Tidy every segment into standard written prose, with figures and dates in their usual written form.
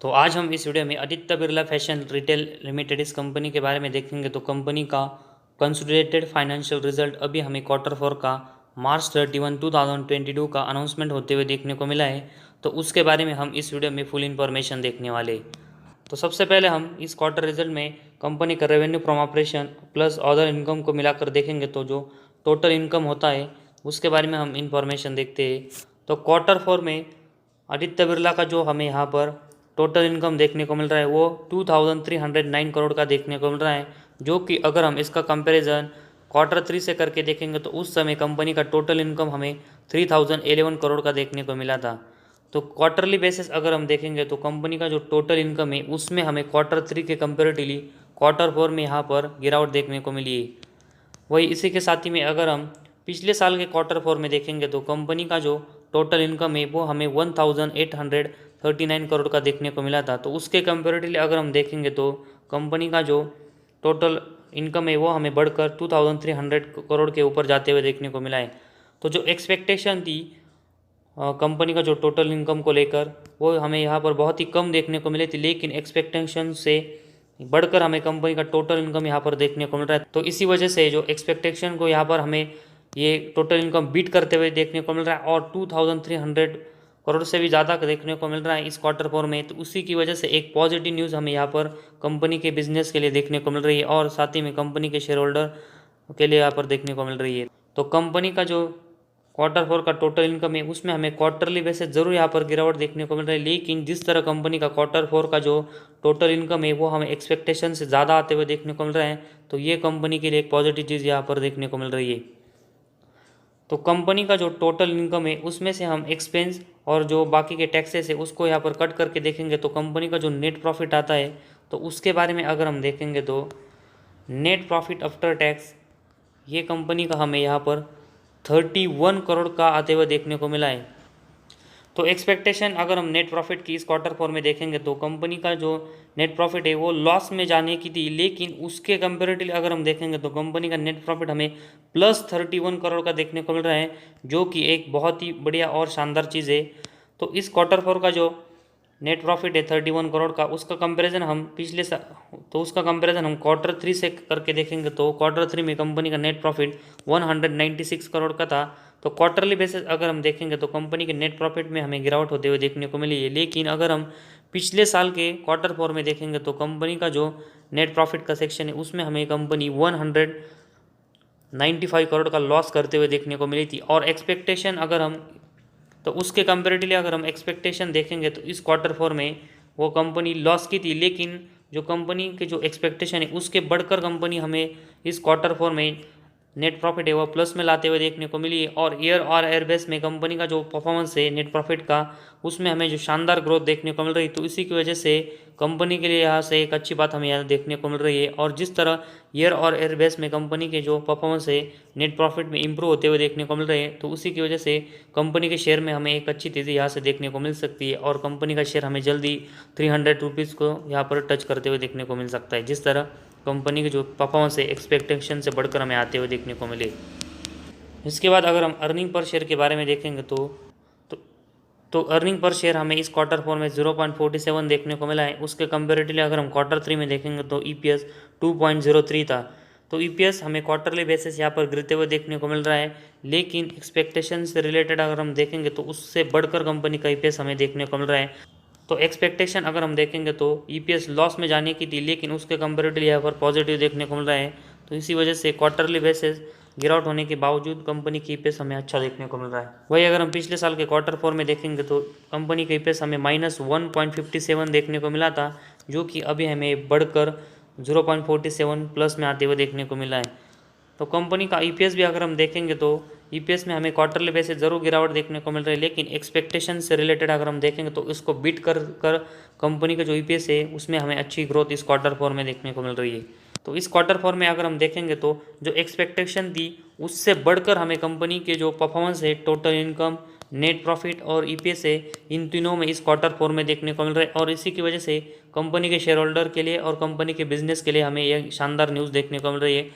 तो आज हम इस वीडियो में Aditya Birla fashion retail limited इस कंपनी के बारे में देखेंगे। तो कंपनी का कंसोलिडेटेड फाइनेंशियल रिजल्ट अभी हमें Q4 का मार्च 31, 2022 का अनाउंसमेंट होते हुए देखने को मिला है। तो उसके बारे में हम इस वीडियो में फुल इन्फॉर्मेशन देखने वाले हैं। तो सबसे पहले हम इस क्वार्टर रिजल्ट में कंपनी का revenue from operation plus other income को मिलाकर देखेंगे तो जो टोटल इनकम होता है उसके बारे में हम इन्फॉर्मेशन देखते हैं। तो Q4 में आदित्य बिरला का जो हमें यहाँ पर टोटल इनकम देखने को मिल रहा है वो 2309 करोड़ का देखने को मिल रहा है, जो कि अगर हम इसका कंपैरिजन Q3 से करके देखेंगे तो उस समय कंपनी का टोटल इनकम हमें 3011 करोड़ का देखने को मिला था। तो क्वार्टरली बेसिस अगर हम देखेंगे तो कंपनी का जो टोटल इनकम है उसमें हमें Q3 के कंपेरेटिवली Q4 में यहाँ पर गिरावट देखने को मिली है। वही इसी के साथ ही में अगर हम पिछले साल के Q4 में देखेंगे तो कंपनी का जो टोटल इनकम है वो हमें 1839 करोड़ का देखने को मिला था। तो उसके कंपेरेटिवली अगर हम देखेंगे तो कंपनी का जो टोटल इनकम है वो हमें बढ़कर 2300 करोड़ के ऊपर जाते हुए देखने को मिला है। तो जो एक्सपेक्टेशन थी कंपनी का जो टोटल इनकम को लेकर वो हमें यहाँ पर बहुत ही कम देखने को मिली थी, लेकिन एक्सपेक्टेशन से बढ़कर हमें कंपनी का टोटल इनकम यहाँ पर देखने को मिल रहा है। तो इसी वजह से जो एक्सपेक्टेशन को यहाँ पर हमें ये टोटल इनकम बीट करते हुए देखने को मिल रहा है और 2300 करोड़ से भी ज़्यादा देखने को मिल रहा है इस Q4 में। तो उसी की वजह से एक पॉजिटिव न्यूज़ हमें यहाँ पर कंपनी के बिजनेस के लिए देखने को मिल रही है और साथ ही में कंपनी के शेयर होल्डर के लिए यहाँ पर देखने को मिल रही है। तो कंपनी का जो Q4 का टोटल इनकम है उसमें हमें क्वार्टरली बेसिस ज़रूर यहाँ पर गिरावट देखने को मिल रही है, लेकिन जिस तरह कंपनी का Q4 का जो टोटल इनकम है वो हमें एक्सपेक्टेशन से ज़्यादा आते हुए देखने को मिल रहा है। तो ये कंपनी के लिए एक पॉजिटिव चीज़ यहाँ पर देखने को मिल रही है। तो कंपनी का जो टोटल इनकम है उसमें से हम एक्सपेंस और जो बाकी के टैक्सेस है उसको यहाँ पर कट करके देखेंगे तो कंपनी का जो नेट प्रॉफिट आता है तो उसके बारे में अगर हम देखेंगे तो नेट प्रॉफिट आफ्टर टैक्स ये कंपनी का हमें यहाँ पर 31 करोड़ का आते हुए देखने को मिला है। तो एक्सपेक्टेशन अगर हम नेट प्रॉफिट की इस Q4 में देखेंगे तो कंपनी का जो नेट प्रॉफिट है वो लॉस में जाने की थी, लेकिन उसके कंपेरेटिवली अगर हम देखेंगे तो कंपनी का नेट प्रॉफिट हमें +31 करोड़ का देखने को मिल रहा है, जो कि एक बहुत ही बढ़िया और शानदार चीज़ है। तो इस Q4 का जो नेट प्रॉफिट है 31 करोड़ का उसका कंपैरिजन हम उसका कंपैरिजन हम Q3 से करके देखेंगे तो Q3 में कंपनी का नेट प्रॉफिट 196 करोड़ का था। तो क्वार्टरली बेसिस अगर हम देखेंगे तो कंपनी के नेट प्रॉफिट में हमें गिरावट होते हुए देखने को मिली है, लेकिन अगर हम पिछले साल के Q4 में देखेंगे तो कंपनी का जो नेट प्रॉफिट का सेक्शन है उसमें हमें कंपनी 195 करोड़ का लॉस करते हुए देखने को मिली थी। और एक्सपेक्टेशन अगर हम तो उसके कंपेरेटिवली अगर हम एक्सपेक्टेशन देखेंगे तो इस Q4 में वो कंपनी लॉस की थी, लेकिन जो कंपनी के जो एक्सपेक्टेशन है उसके बढ़कर कंपनी हमें इस Q4 में नेट प्रॉफिट है वो प्लस में लाते हुए देखने को मिली है। और एयरबेस में कंपनी का जो परफॉर्मेंस है नेट प्रॉफिट का उसमें हमें जो शानदार ग्रोथ देखने को मिल रही है। तो इसी की वजह से कंपनी के लिए यहाँ से एक अच्छी बात हमें यहाँ देखने को मिल रही है। और जिस तरह एयरबेस में कंपनी के जो परफॉर्मेंस है नेट प्रॉफिट में इंप्रूव होते हुए देखने को मिल रहे हैं, तो उसी की वजह से कंपनी के शेयर में हमें एक अच्छी तेज़ी यहाँ से देखने को मिल सकती है और कंपनी का शेयर हमें जल्दी 300 रुपीज़ को यहाँ पर टच करते हुए देखने को मिल सकता है, जिस तरह कंपनी की जो परफॉर्मेंस है एक्सपेक्टेशन से बढ़कर हमें आते हुए देखने को मिले। इसके बाद अगर हम अर्निंग पर शेयर के बारे में देखेंगे तो तो अर्निंग पर शेयर हमें इस Q4 में 0.47 देखने को मिला है। उसके कंपेरेटिवली अगर हम Q3 में देखेंगे तो EPS 2.03 था। तो EPS हमें क्वार्टरली बेसिस यहाँ पर गिरते हुए देखने को मिल रहा है, लेकिन एक्सपेक्टेशन से रिलेटेड अगर हम देखेंगे तो उससे बढ़कर कंपनी का EPS हमें देखने को मिल रहा है। तो एक्सपेक्टेशन अगर हम देखेंगे तो EPS लॉस में जाने की थी, लेकिन उसके कंपेरेटिवली यहाँ पर पॉजिटिव देखने को मिल रहा है। तो इसी वजह से क्वार्टरली बेसिस गिरावट होने के बावजूद कंपनी की EPS हमें अच्छा देखने को मिल रहा है। वही अगर हम पिछले साल के Q4 में देखेंगे तो कंपनी का EPS हमें -1.57 देखने को मिला था, जो कि अभी हमें बढ़कर 0.47 प्लस में आते हुए देखने को मिला है। तो कंपनी का EPS भी अगर हम देखेंगे तो EPS में हमें क्वार्टरली बेसिस ज़रूर गिरावट देखने को मिल रही है, लेकिन एक्सपेक्टेशन से रिलेटेड अगर हम देखेंगे तो इसको बीट कर कंपनी का जो EPS है उसमें हमें अच्छी ग्रोथ इस Q4 में देखने को मिल रही है। तो इस Q4 में अगर हम देखेंगे तो जो एक्सपेक्टेशन थी उससे बढ़कर हमें कंपनी के जो परफॉर्मेंस है टोटल इनकम, नेट प्रॉफिट और EPS है इन तीनों में इस Q4 में देखने को मिल रहा है। और इसी की वजह से कंपनी के शेयर होल्डर के लिए और कंपनी के बिजनेस के लिए हमें यह शानदार न्यूज़ देखने को मिल रही है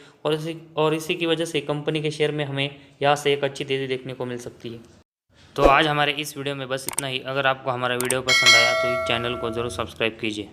और इसी की वजह से कंपनी के शेयर में हमें यहाँ से एक अच्छी तेज़ी देखने को मिल सकती है। तो आज हमारे इस वीडियो में बस इतना ही। अगर आपको हमारा वीडियो पसंद आया तो इस चैनल को ज़रूर सब्सक्राइब कीजिए।